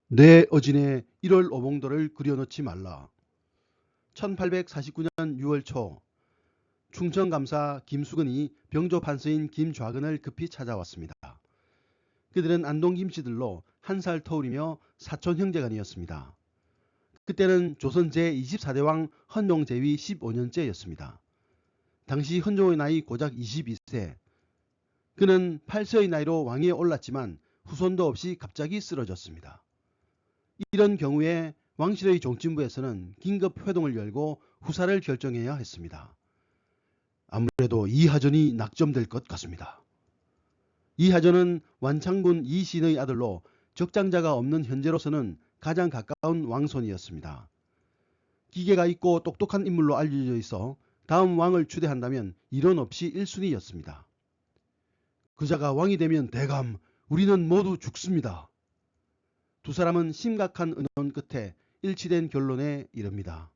내 어진의 1월 오봉도를 그려놓지 말라. 1849년 6월 초 충청감사 김수근이 병조 판서인 김좌근을 급히 찾아왔습니다. 그들은 안동 김씨들로 한 살 터울이며 사촌 형제간이었습니다. 그때는 조선 제24대 왕 헌종 제위 15년째였습니다. 당시 헌종의 나이 고작 22세. 그는 8세의 나이로 왕위에 올랐지만 후손도 없이 갑자기 쓰러졌습니다. 이런 경우에 왕실의 종친부에서는 긴급 회동을 열고 후사를 결정해야 했습니다. 아무래도 이하전이 낙점될 것 같습니다. 이하전은 완창군 이신의 아들로 적장자가 없는 현재로서는 가장 가까운 왕손이었습니다. 기계가 있고 똑똑한 인물로 알려져 있어 다음 왕을 추대한다면 이론 없이 1순위였습니다. 그자가 왕이 되면 대감 우리는 모두 죽습니다. 두 사람은 심각한 의논 끝에 일치된 결론에 이릅니다.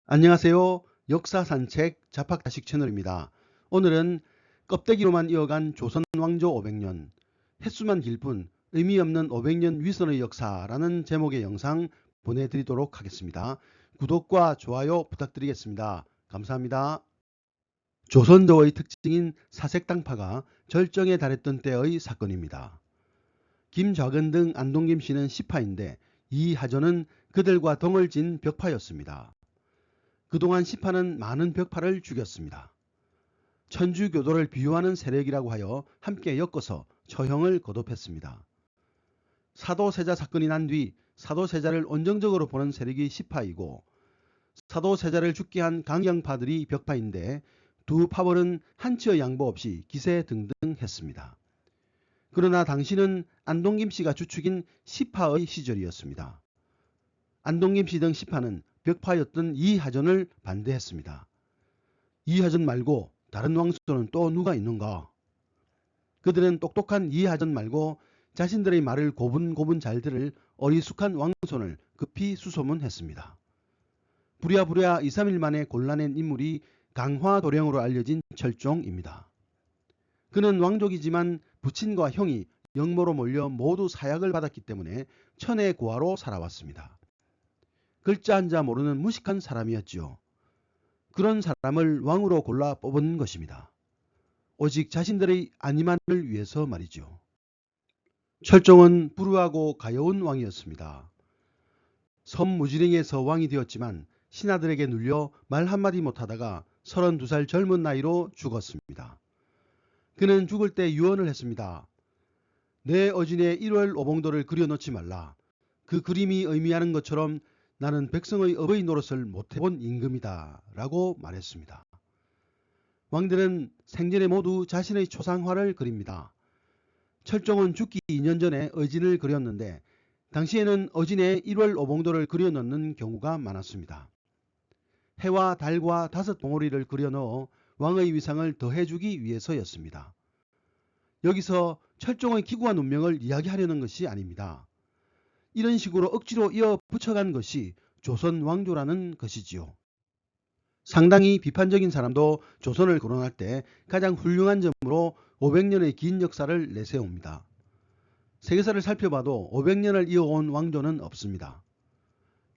안녕하세요. 역사산책 자팍다식 채널입니다. 오늘은 껍데기로만 이어간 조선 왕조 500년, 횟수만 길 뿐 의미 없는 500년 위선의 역사라는 제목의 영상 보내드리도록 하겠습니다. 구독과 좋아요 부탁드리겠습니다. 감사합니다. 조선조의 특징인 사색당파가 절정에 달했던 때의 사건입니다. 김좌근 등 안동김 씨는 시파인데 이하전은 그들과 동을 진 벽파였습니다. 그동안 시파는 많은 벽파를 죽였습니다. 천주교도를 비유하는 세력이라고 하여 함께 엮어서 처형을 거듭했습니다. 사도세자 사건이 난 뒤 사도세자를 온정적으로 보는 세력이 시파이고 사도세자를 죽게 한 강경파들이 벽파인데 두 파벌은 한치의 양보 없이 기세등등했습니다. 그러나 당시는 안동김씨가 주축인 시파의 시절이었습니다. 안동김씨 등 시파는 벽파였던 이하전을 반대했습니다. 이하전 말고 다른 왕손은 또 누가 있는가? 그들은 똑똑한 이하전 말고 자신들의 말을 고분고분 잘 들을 어리숙한 왕손을 급히 수소문했습니다. 부랴부랴 2, 3일 만에 골라낸 인물이 강화도령으로 알려진 철종입니다. 그는 왕족이지만 부친과 형이 영모로 몰려 모두 사약을 받았기 때문에 천의 고아로 살아왔습니다. 글자 한자 모르는 무식한 사람이었지요. 그런 사람을 왕으로 골라 뽑은 것입니다. 오직 자신들의 안위만을 위해서 말이죠. 철종은 불우하고 가여운 왕이었습니다. 섬 무지랭에서 왕이 되었지만 신하들에게 눌려 말 한마디 못하다가 32살 젊은 나이로 죽었습니다. 그는 죽을 때 유언을 했습니다. 내 어진의 1월 오봉도를 그려놓지 말라. 그 그림이 의미하는 것처럼 나는 백성의 어버이 노릇을 못해본 임금이다 라고 말했습니다. 왕들은 생전에 모두 자신의 초상화를 그립니다. 철종은 죽기 2년 전에 어진을 그렸는데 당시에는 어진의 1월 오봉도를 그려넣는 경우가 많았습니다. 해와 달과 5봉오리를 그려넣어 왕의 위상을 더해주기 위해서였습니다. 여기서 철종의 기구한 운명을 이야기하려는 것이 아닙니다. 이런 식으로 억지로 이어 붙여간 것이 조선 왕조라는 것이지요. 상당히 비판적인 사람도 조선을 거론할 때 가장 훌륭한 점으로 500년의 긴 역사를 내세웁니다. 세계사를 살펴봐도 500년을 이어온 왕조는 없습니다.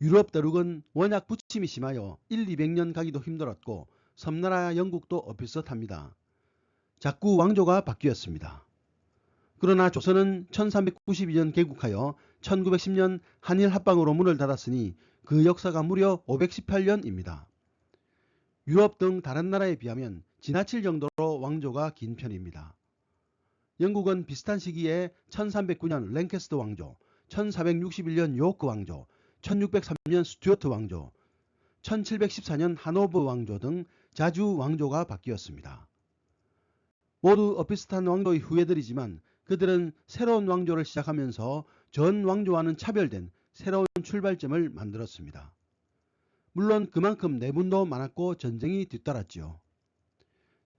유럽 대륙은 워낙 부침이 심하여 200년 가기도 힘들었고 섬나라 영국도 엇비슷합니다. 자꾸 왕조가 바뀌었습니다. 그러나 조선은 1392년 개국하여 1910년 한일 합방으로 문을 닫았으니 그 역사가 무려 518년입니다. 유럽 등 다른 나라에 비하면 지나칠 정도로 왕조가 긴 편입니다. 영국은 비슷한 시기에 1309년 랭캐스터 왕조, 1461년 요크 왕조, 1603년 스튜어트 왕조, 1714년 하노버 왕조 등 자주 왕조가 바뀌었습니다. 모두 엇비슷한 왕조의 후예들이지만 그들은 새로운 왕조를 시작하면서 전 왕조와는 차별된 새로운 출발점을 만들었습니다. 물론 그만큼 내분도 많았고 전쟁이 뒤따랐지요.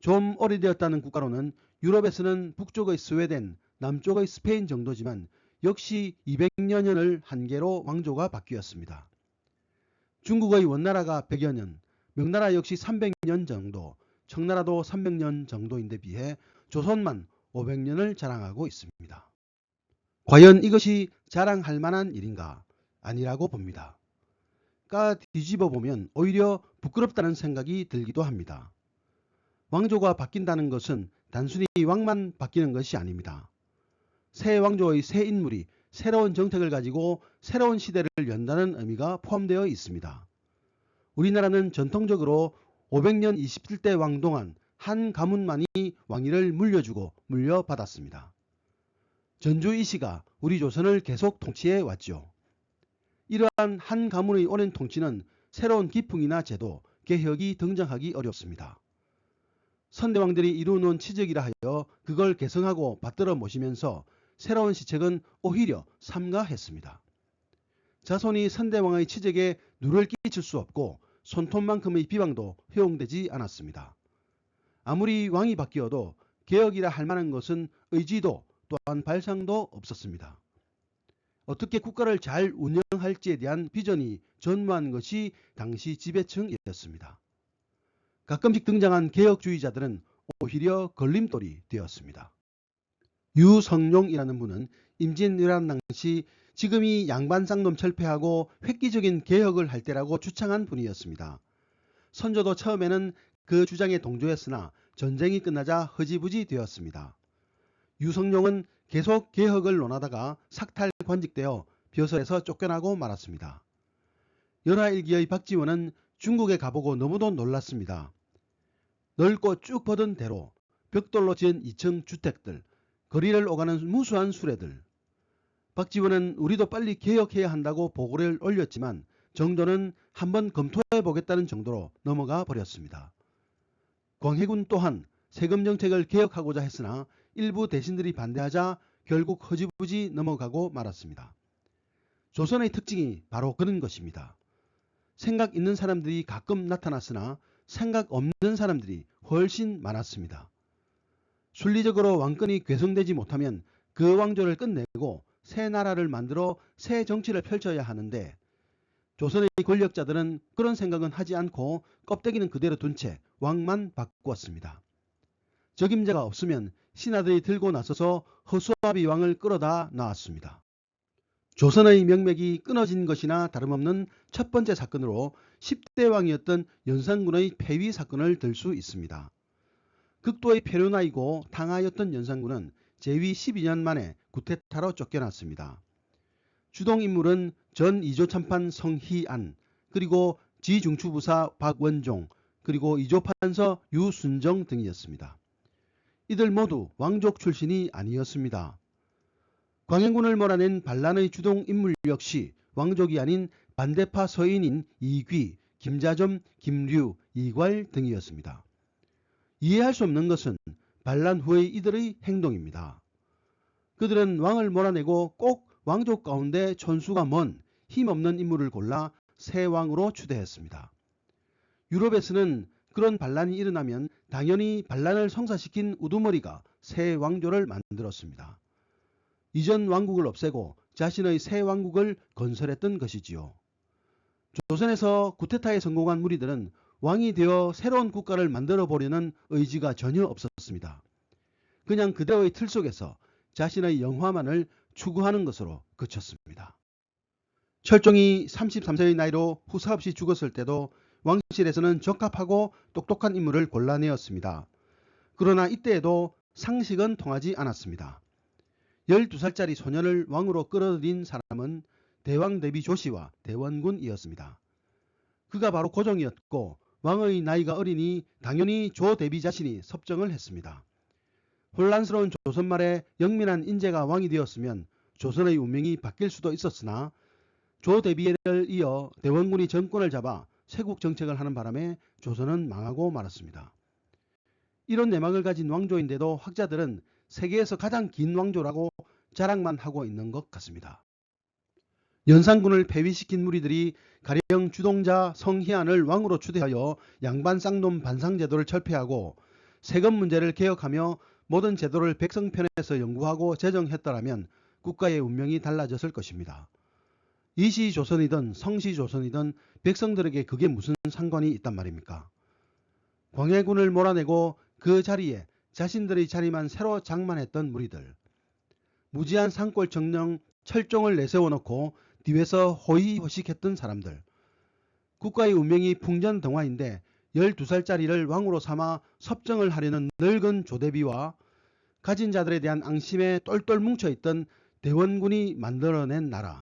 좀 오래되었다는 국가로는 유럽에서는 북쪽의 스웨덴, 남쪽의 스페인 정도지만 역시 200여 년을 한계로 왕조가 바뀌었습니다. 중국의 원나라가 100여 년, 명나라 역시 300년 정도, 청나라도 300년 정도인데 비해 조선만 500년을 자랑하고 있습니다. 과연 이것이 자랑할 만한 일인가? 아니라고 봅니다. 까 뒤집어 보면 오히려 부끄럽다는 생각이 들기도 합니다. 왕조가 바뀐다는 것은 단순히 왕만 바뀌는 것이 아닙니다. 새 왕조의 새 인물이 새로운 정책을 가지고 새로운 시대를 연다는 의미가 포함되어 있습니다. 우리나라는 전통적으로 500년 27대 왕 동안 한 가문만이 왕위를 물려주고 물려받았습니다. 전주 이씨가 우리 조선을 계속 통치해 왔죠. 이러한 한 가문의 오랜 통치는 새로운 기풍이나 제도, 개혁이 등장하기 어렵습니다. 선대왕들이 이루어놓은 치적이라 하여 그걸 개성하고 받들어 모시면서 새로운 시책은 오히려 삼가했습니다. 자손이 선대왕의 치적에 누를 끼칠 수 없고 손톱만큼의 비방도 허용되지 않았습니다. 아무리 왕이 바뀌어도 개혁이라 할 만한 것은 의지도 또한 발상도 없었습니다. 어떻게 국가를 잘 운영할지에 대한 비전이 전무한 것이 당시 지배층이었습니다. 가끔씩 등장한 개혁주의자들은 오히려 걸림돌이 되었습니다. 유성룡이라는 분은 임진왜란 당시 지금이 양반쌍놈 철폐하고 획기적인 개혁을 할 때라고 주창한 분이었습니다. 선조도 처음에는 그 주장에 동조했으나 전쟁이 끝나자 허지부지 되었습니다. 유성룡은 계속 개혁을 논하다가 삭탈관직되어 벼슬에서 쫓겨나고 말았습니다. 연하일기의 박지원은 중국에 가보고 너무도 놀랐습니다. 넓고 쭉 뻗은 대로, 벽돌로 지은 2층 주택들, 거리를 오가는 무수한 수레들. 박지원은 우리도 빨리 개혁해야 한다고 보고를 올렸지만 정도는 한번 검토해 보겠다는 정도로 넘어가 버렸습니다. 광해군 또한 세금 정책을 개혁하고자 했으나 일부 대신들이 반대하자 결국 허지부지 넘어가고 말았습니다. 조선의 특징이 바로 그런 것입니다. 생각 있는 사람들이 가끔 나타났으나 생각 없는 사람들이 훨씬 많았습니다. 순리적으로 왕권이 괴성되지 못하면 그 왕조를 끝내고 새 나라를 만들어 새 정치를 펼쳐야 하는데 조선의 권력자들은 그런 생각은 하지 않고 껍데기는 그대로 둔 채 왕만 바꾸었습니다. 적임자가 없으면 신하들이 들고 나서서 허수아비 왕을 끌어다 놨습니다. 조선의 명맥이 끊어진 것이나 다름없는 첫 번째 사건으로 10대 왕이었던 연산군의 폐위 사건을 들 수 있습니다. 극도의 폐륜아이고 탕하였던 연산군은 재위 12년 만에 구테타로 쫓겨났습니다. 주동인물은 전 2조 참판 성희안, 그리고 지중추부사 박원종, 그리고 2조 판서 유순정 등이었습니다. 이들 모두 왕족 출신이 아니었습니다. 광해군을 몰아낸 반란의 주동 인물 역시 왕족이 아닌 반대파 서인인 이귀, 김자점, 김류, 이괄 등이었습니다. 이해할 수 없는 것은 반란 후의 이들의 행동입니다. 그들은 왕을 몰아내고 꼭 왕족 가운데 촌수가 먼 힘없는 인물을 골라 새 왕으로 추대했습니다. 유럽에서는 그런 반란이 일어나면 당연히 반란을 성사시킨 우두머리가 새 왕조를 만들었습니다. 이전 왕국을 없애고 자신의 새 왕국을 건설했던 것이지요. 조선에서 구테타에 성공한 무리들은 왕이 되어 새로운 국가를 만들어 보려는 의지가 전혀 없었습니다. 그냥 그대로의 틀 속에서 자신의 영화만을 추구하는 것으로 그쳤습니다. 철종이 33세의 나이로 후사 없이 죽었을 때도 왕실에서는 적합하고 똑똑한 인물을 골라내었습니다. 그러나 이때에도 상식은 통하지 않았습니다. 12살짜리 소년을 왕으로 끌어들인 사람은 대왕 대비 조씨와 대원군이었습니다. 그가 바로 고종이었고 왕의 나이가 어리니 당연히 조 대비 자신이 섭정을 했습니다. 혼란스러운 조선 말에 영민한 인재가 왕이 되었으면 조선의 운명이 바뀔 수도 있었으나 조 대비를 이어 대원군이 정권을 잡아 쇄국 정책을 하는 바람에 조선은 망하고 말았습니다. 이런 내막을 가진 왕조인데도 학자들은 세계에서 가장 긴 왕조라고 자랑만 하고 있는 것 같습니다. 연산군을 폐위시킨 무리들이 가령 주동자 성희안을 왕으로 추대하여 양반 쌍놈 반상제도를 철폐하고 세금 문제를 개혁하며 모든 제도를 백성편에서 연구하고 제정했더라면 국가의 운명이 달라졌을 것입니다. 이시조선이든 성시조선이든 백성들에게 그게 무슨 상관이 있단 말입니까? 광해군을 몰아내고 그 자리에 자신들의 자리만 새로 장만했던 무리들. 무지한 산골 정령 철종을 내세워놓고 뒤에서 호의호식했던 사람들. 국가의 운명이 풍전등화인데 12살짜리를 왕으로 삼아 섭정을 하려는 늙은 조대비와 가진 자들에 대한 앙심에 똘똘 뭉쳐있던 대원군이 만들어낸 나라.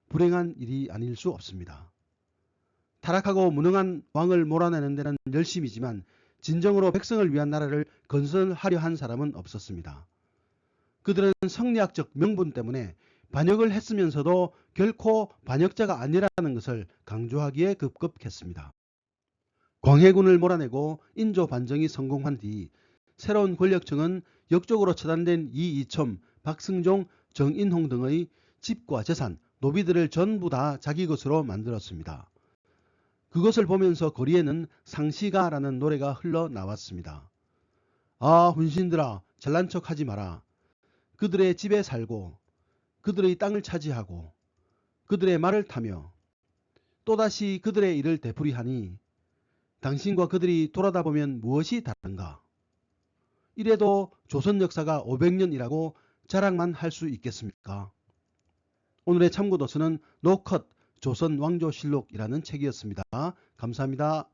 불행한 일이 아닐 수 없습니다. 타락하고 무능한 왕을 몰아내는 데는 열심이지만 진정으로 백성을 위한 나라를 건설하려 한 사람은 없었습니다. 그들은 성리학적 명분 때문에 반역을 했으면서도 결코 반역자가 아니라는 것을 강조하기에 급급했습니다. 광해군을 몰아내고 인조 반정이 성공한 뒤 새로운 권력층은 역적으로 처단된 이이첨, 박승종, 정인홍 등의 집과 재산, 노비들을 전부 다 자기 것으로 만들었습니다. 그것을 보면서 거리에는 상시가라는 노래가 흘러나왔습니다. 아, 훈신들아, 잘난 척하지 마라. 그들의 집에 살고 그들의 땅을 차지하고 그들의 말을 타며 또다시 그들의 일을 되풀이하니 당신과 그들이 돌아다 보면 무엇이 다른가? 이래도 조선 역사가 500년이라고 자랑만 할 수 있겠습니까? 오늘의 참고도서는 노컷 조선 왕조실록이라는 책이었습니다. 감사합니다.